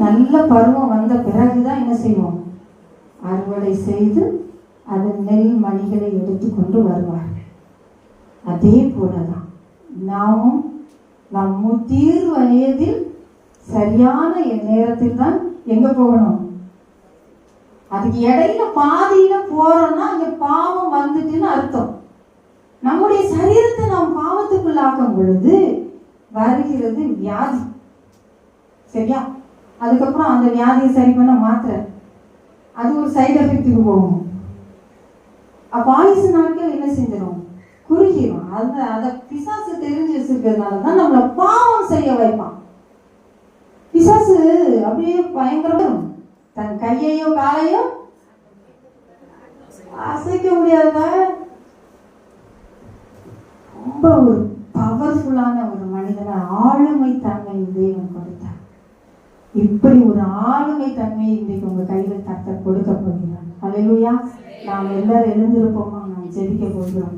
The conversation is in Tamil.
நல்ல பருவம் வந்த பிறகுதான் என்ன செய்வோம்? அறுவடை செய்து அதன் நெல் மணிகளை எடுத்துக்கொண்டு வருவார். அதே போலதான் நாமும் நம் முதிர் வயதில் சரியான நேரத்தில் தான் எங்க போகணும்? அதுக்கு இடையில பாதியில போறோம்னா அங்க பாவம் வந்துட்டுன்னு அர்த்தம். நம்முடைய சரீரத்தை நாம் பாவத்துக்குள்ளாக்கும் பொழுது வருகிறது வியாதி. சரியா? அதுக்கப்புறம் அந்த வியாதியை சரி பண்ண மாத்திரை, அது ஒரு சைடு எஃபெக்டுக்கு போகும். அப்ப ஆயுசு நாட்கள் என்ன செஞ்சிடும்? குறுகிடும். அதை பிசாசு தெரிஞ்சு வச்சிருக்கிறதுனாலதான் நம்மளை பாவம் செய்ய வைப்பான். பிசாசு அப்படியே பயங்கரம். தன் கையையோ காலையோ அசைக்க முடியாத ரொம்ப ஒரு பவர்ஃபுல்லான ஒரு மனிதனை ஆளுமை தன்மை தேவன் கொடுத்தார். இப்படி ஒரு ஆளுமை தன்மையை இன்றைக்கு உங்க கையில கர்த்தர் கொடுக்க போகிறார். அல்லேலூயா. நாம் எல்லாரும் எழுந்திருப்போமா? நாம் ஜெபிக்க போகிறோம்.